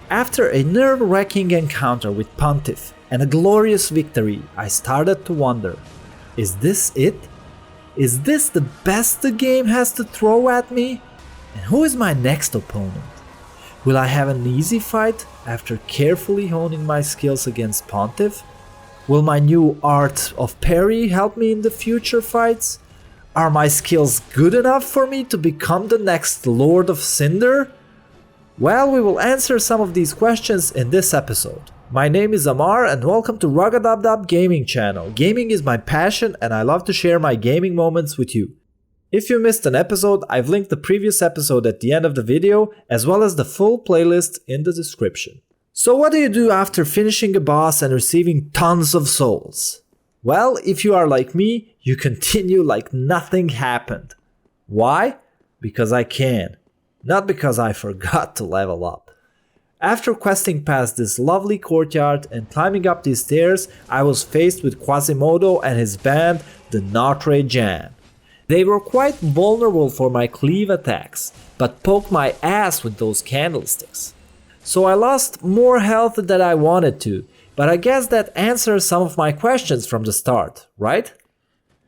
After a nerve-wracking encounter with Pontiff and a glorious victory, I started to wonder, is this it? Is this the best the game has to throw at me? And who is my next opponent? Will I have an easy fight after carefully honing my skills against Pontiff? Will my new art of parry help me in the future fights? Are my skills good enough for me to become the next Lord of Cinder? Well, we will answer some of these questions in this episode. My name is Amar and welcome to Raggadubdub gaming channel. Gaming is my passion and I love to share my gaming moments with you. If you missed an episode, I've linked the previous episode at the end of the video, as well as the full playlist in the description. So what do you do after finishing a boss and receiving tons of souls? Well, if you are like me, you continue like nothing happened. Why? Because I can. Not because I forgot to level up. After questing past this lovely courtyard and climbing up these stairs, I was faced with Quasimodo and his band, the Notre-Dame. They were quite vulnerable for my cleave attacks, but poked my ass with those candlesticks. So I lost more health than I wanted to, but I guess that answers some of my questions from the start, right?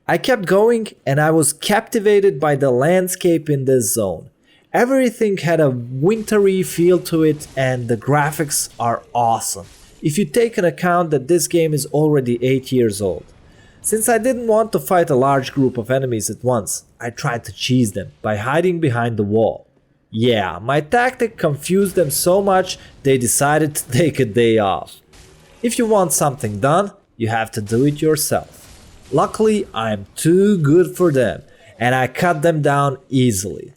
I kept going and I was captivated by the landscape in this zone. Everything had a wintry feel to it and the graphics are awesome, if you take into account that this game is already 8 years old. Since I didn't want to fight a large group of enemies at once, I tried to cheese them by hiding behind the wall. Yeah, my tactic confused them so much they decided to take a day off. If you want something done, you have to do it yourself. Luckily, I am too good for them, and I cut them down easily.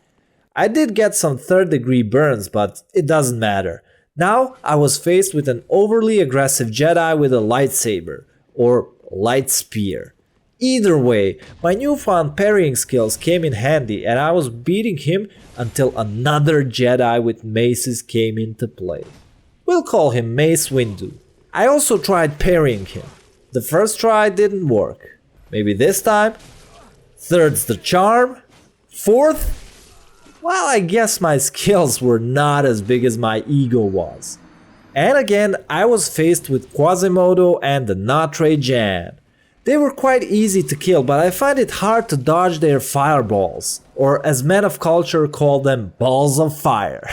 I did get some third-degree burns, but it doesn't matter. Now I was faced with an overly aggressive Jedi with a lightsaber, or light spear. Either way, my newfound parrying skills came in handy and I was beating him until another Jedi with maces came into play. We'll call him Mace Windu. I also tried parrying him. The first try didn't work. Maybe this time? Third's the charm? Fourth? Well, I guess my skills were not as big as my ego was. And again, I was faced with Quasimodo and the Notre-Dame. They were quite easy to kill, but I find it hard to dodge their fireballs, or as men of culture call them, balls of fire.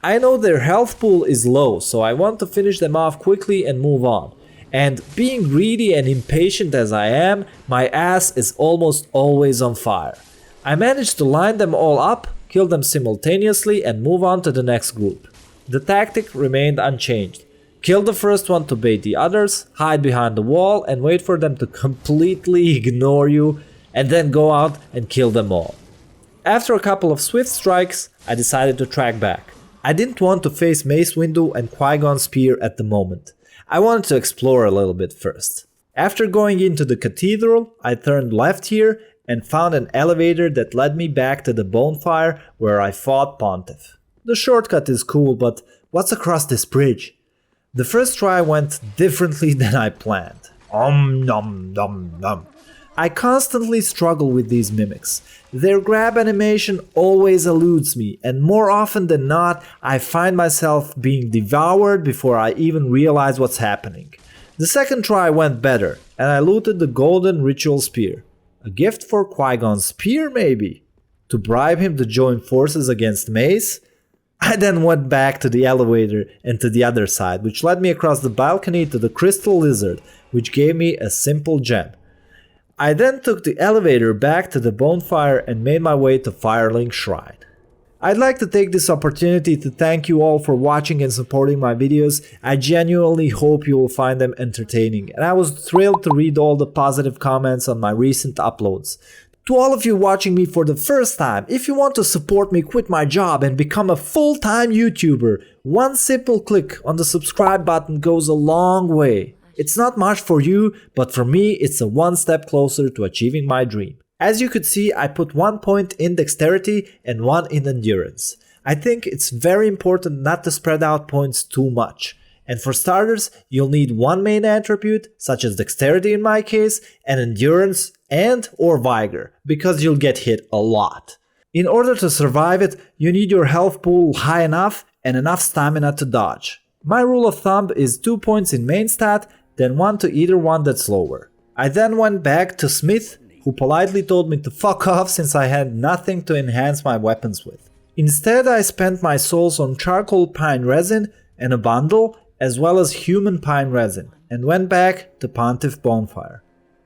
I know their health pool is low, so I want to finish them off quickly and move on. And being greedy and impatient as I am, my ass is almost always on fire. I managed to line them all up, kill them simultaneously and move on to the next group. The tactic remained unchanged. Kill the first one to bait the others, hide behind the wall and wait for them to completely ignore you, and then go out and kill them all. After a couple of swift strikes, I decided to track back. I didn't want to face Mace Windu and Qui-Gon's spear at the moment. I wanted to explore a little bit first. After going into the cathedral, I turned left here and found an elevator that led me back to the bonfire where I fought Pontiff. The shortcut is cool, but what's across this bridge? The first try went differently than I planned. Nom nom. I constantly struggle with these mimics. Their grab animation always eludes me, and more often than not, I find myself being devoured before I even realize what's happening. The second try went better, and I looted the golden ritual spear. A gift for Qui-Gon's spear, maybe? To bribe him to join forces against Mace? I then went back to the elevator and to the other side, which led me across the balcony to the crystal lizard, which gave me a simple gem. I then took the elevator back to the bonfire and made my way to Firelink Shrine. I'd like to take this opportunity to thank you all for watching and supporting my videos. I genuinely hope you will find them entertaining, and I was thrilled to read all the positive comments on my recent uploads. To all of you watching me for the first time, if you want to support me quit my job and become a full-time YouTuber, one simple click on the subscribe button goes a long way. It's not much for you, but for me it's a one step closer to achieving my dream. As you could see, I put 1 point in dexterity and 1 in endurance. I think it's very important not to spread out points too much. And for starters, you'll need one main attribute, such as dexterity in my case, and endurance and or vigor, because you'll get hit a lot. In order to survive it, you need your health pool high enough, and enough stamina to dodge. My rule of thumb is 2 points in main stat, then 1 to either one that's lower. I then went back to Smith, who politely told me to fuck off since I had nothing to enhance my weapons with. Instead, I spent my souls on charcoal pine resin and a bundle, as well as human pine resin, and went back to Pontiff Bonfire.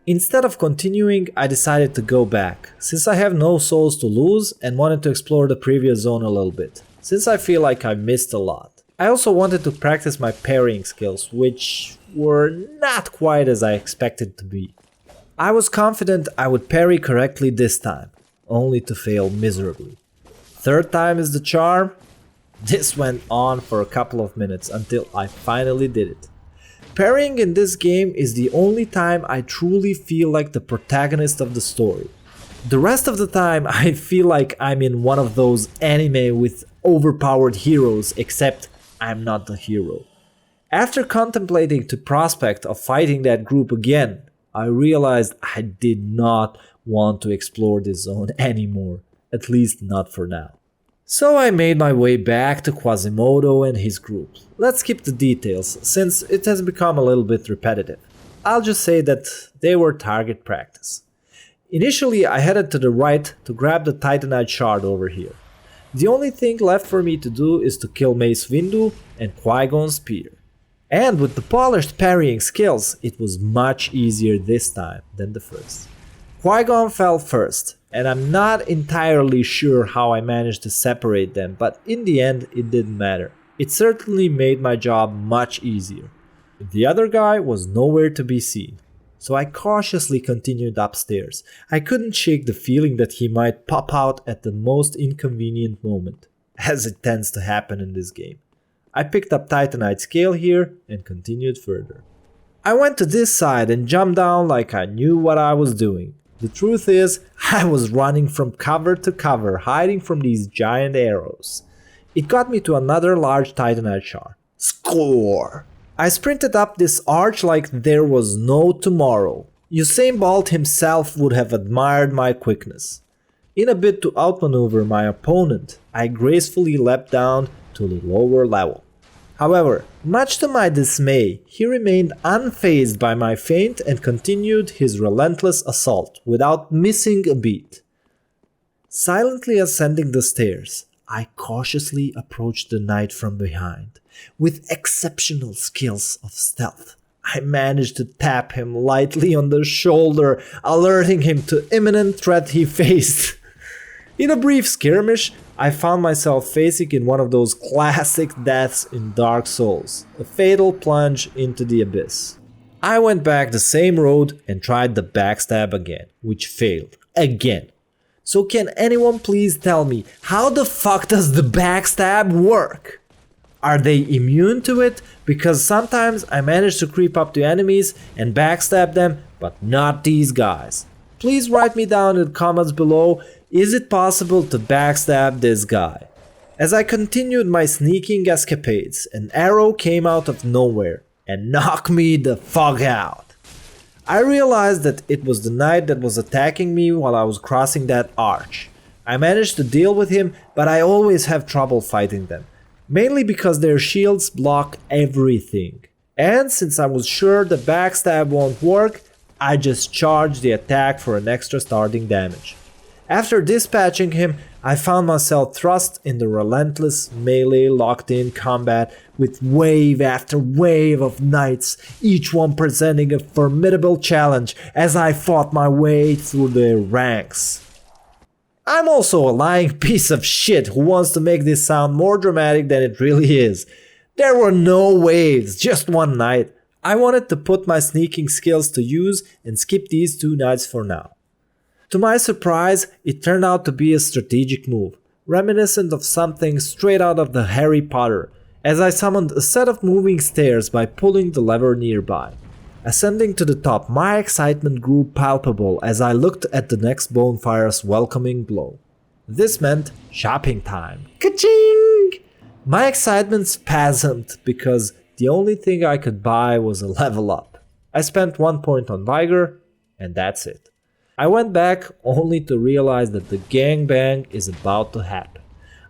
Instead of continuing, I decided to go back, since I have no souls to lose and wanted to explore the previous zone a little bit, since I feel like I missed a lot. I also wanted to practice my parrying skills, which were not quite as I expected to be. I was confident I would parry correctly this time, only to fail miserably. Third time is the charm. This went on for a couple of minutes until I finally did it. Parrying in this game is the only time I truly feel like the protagonist of the story. The rest of the time I feel like I'm in one of those anime with overpowered heroes, except I'm not the hero. After contemplating the prospect of fighting that group again, I realized I did not want to explore this zone anymore, at least not for now. So I made my way back to Quasimodo and his group. Let's skip the details, since it has become a little bit repetitive. I'll just say that they were target practice. Initially I headed to the right to grab the Titanite shard over here. The only thing left for me to do is to kill Mace Windu and Qui-Gon's spear. And with the polished parrying skills, it was much easier this time than the first. Qui-Gon fell first, and I'm not entirely sure how I managed to separate them, but in the end it didn't matter. It certainly made my job much easier. The other guy was nowhere to be seen, so I cautiously continued upstairs. I couldn't shake the feeling that he might pop out at the most inconvenient moment, as it tends to happen in this game. I picked up Titanite scale here and continued further. I went to this side and jumped down like I knew what I was doing. The truth is, I was running from cover to cover, hiding from these giant arrows. It got me to another large Titanite shard. Score! I sprinted up this arch like there was no tomorrow. Usain Bolt himself would have admired my quickness. In a bid to outmaneuver my opponent, I gracefully leapt down to the lower level. However, much to my dismay, he remained unfazed by my feint and continued his relentless assault without missing a beat. Silently ascending the stairs, I cautiously approached the knight from behind. With exceptional skills of stealth, I managed to tap him lightly on the shoulder, alerting him to imminent threat he faced. In a brief skirmish, I found myself facing in one of those classic deaths in Dark Souls, a fatal plunge into the abyss. I went back the same road and tried the backstab again, which failed. Again. So can anyone please tell me, how the fuck does the backstab work? Are they immune to it? Because sometimes I manage to creep up to enemies and backstab them, but not these guys. Please write me down in the comments below, is it possible to backstab this guy? As I continued my sneaking escapades, an arrow came out of nowhere and knocked me the fuck out. I realized that it was the knight that was attacking me while I was crossing that arch. I managed to deal with him, but I always have trouble fighting them. Mainly because their shields block everything. And since I was sure the backstab won't work, I just charged the attack for an extra starting damage. After dispatching him, I found myself thrust in the relentless melee locked-in combat with wave after wave of knights, each one presenting a formidable challenge as I fought my way through their ranks. I'm also a lying piece of shit who wants to make this sound more dramatic than it really is. There were no waves, just one knight. I wanted to put my sneaking skills to use and skip these two knights for now. To my surprise, it turned out to be a strategic move, reminiscent of something straight out of the Harry Potter, as I summoned a set of moving stairs by pulling the lever nearby. Ascending to the top, my excitement grew palpable as I looked at the next bonfire's welcoming glow. This meant shopping time. Ka-ching! My excitement spasmed because the only thing I could buy was a level up. I spent 1 point on Vigor, and that's it. I went back only to realize that the gangbang is about to happen.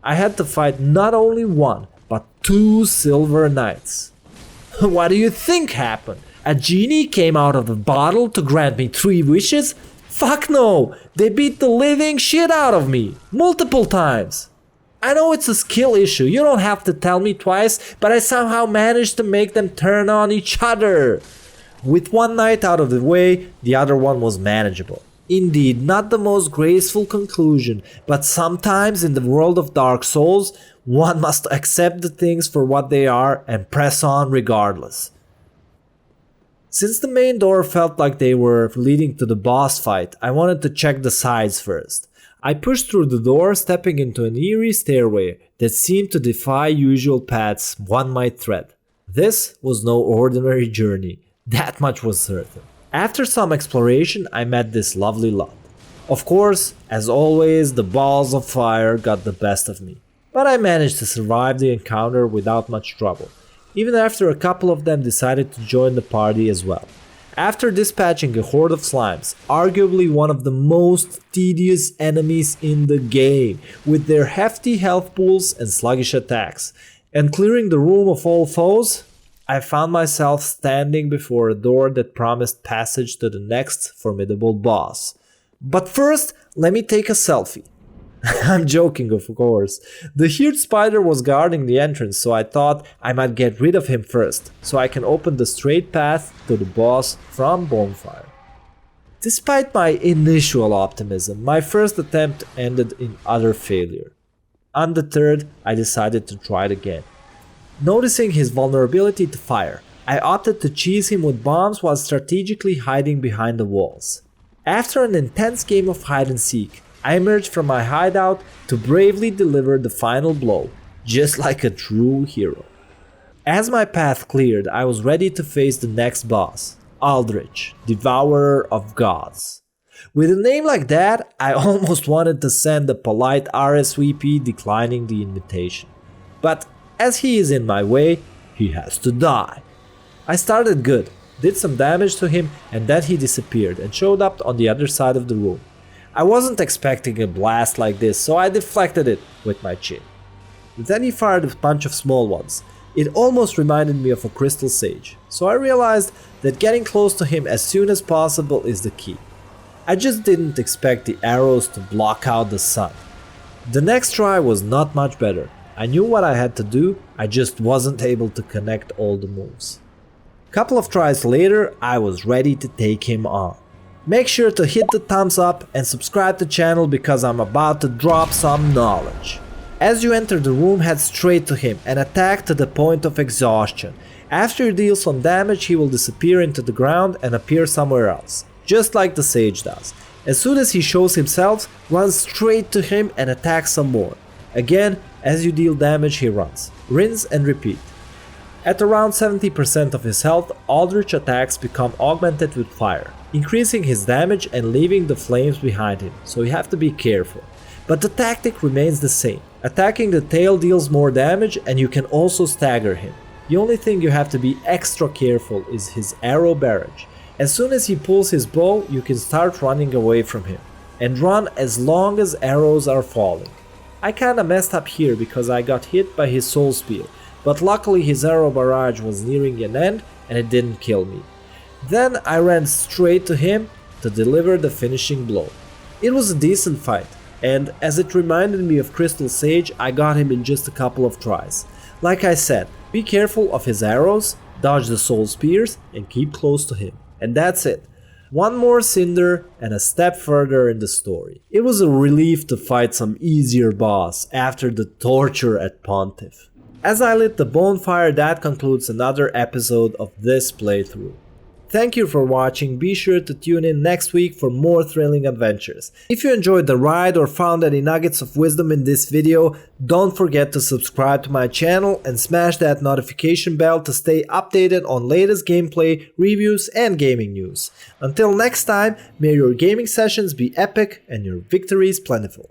I had to fight not only one, but 2 silver knights. What do you think happened? A genie came out of a bottle to grant me 3 wishes? Fuck no! They beat the living shit out of me! Multiple times! I know it's a skill issue, you don't have to tell me twice, but I somehow managed to make them turn on each other! With one knight out of the way, the other one was manageable. Indeed, not the most graceful conclusion, but sometimes in the world of Dark Souls, one must accept the things for what they are and press on regardless. Since the main door felt like they were leading to the boss fight, I wanted to check the sides first. I pushed through the door, stepping into an eerie stairway that seemed to defy usual paths one might tread. This was no ordinary journey, that much was certain. After some exploration, I met this lovely lot. Of course, as always, the balls of fire got the best of me, but I managed to survive the encounter without much trouble. Even after a couple of them decided to join the party as well. After dispatching a horde of slimes, arguably one of the most tedious enemies in the game, with their hefty health pools and sluggish attacks, and clearing the room of all foes, I found myself standing before a door that promised passage to the next formidable boss. But first, let me take a selfie. I'm joking, of course. The huge spider was guarding the entrance, so I thought I might get rid of him first, so I can open the straight path to the boss from Bonfire. Despite my initial optimism, my first attempt ended in utter failure. Undeterred, I decided to try it again. Noticing his vulnerability to fire, I opted to cheese him with bombs while strategically hiding behind the walls. After an intense game of hide and seek, I emerged from my hideout to bravely deliver the final blow, just like a true hero. As my path cleared, I was ready to face the next boss, Aldrich, Devourer of Gods. With a name like that, I almost wanted to send a polite RSVP declining the invitation. But as he is in my way, he has to die. I started good, did some damage to him, and then he disappeared and showed up on the other side of the room. I wasn't expecting a blast like this, so I deflected it with my chin. Then he fired a bunch of small ones. It almost reminded me of a crystal sage, so I realized that getting close to him as soon as possible is the key. I just didn't expect the arrows to block out the sun. The next try was not much better. I knew what I had to do, I just wasn't able to connect all the moves. Couple of tries later, I was ready to take him on. Make sure to hit the thumbs up and subscribe to the channel because I'm about to drop some knowledge. As you enter the room, head straight to him and attack to the point of exhaustion. After you deal some damage, he will disappear into the ground and appear somewhere else, just like the sage does. As soon as he shows himself, run straight to him and attack some more. Again, as you deal damage, he runs. Rinse and repeat. At around 70% of his health, Aldrich attacks become augmented with fire, increasing his damage and leaving the flames behind him, so you have to be careful. But the tactic remains the same. Attacking the tail deals more damage and you can also stagger him. The only thing you have to be extra careful is his arrow barrage. As soon as he pulls his bow, you can start running away from him, and run as long as arrows are falling. I kinda messed up here because I got hit by his soul spear, but luckily his arrow barrage was nearing an end and it didn't kill me. Then I ran straight to him to deliver the finishing blow. It was a decent fight, and as it reminded me of Crystal Sage, I got him in just a couple of tries. Like I said, be careful of his arrows, dodge the soul spears, and keep close to him. And that's it. One more cinder and a step further in the story. It was a relief to fight some easier boss after the torture at Pontiff. As I lit the bonfire, that concludes another episode of this playthrough. Thank you for watching, be sure to tune in next week for more thrilling adventures. If you enjoyed the ride or found any nuggets of wisdom in this video, don't forget to subscribe to my channel and smash that notification bell to stay updated on latest gameplay, reviews and gaming news. Until next time, may your gaming sessions be epic and your victories plentiful.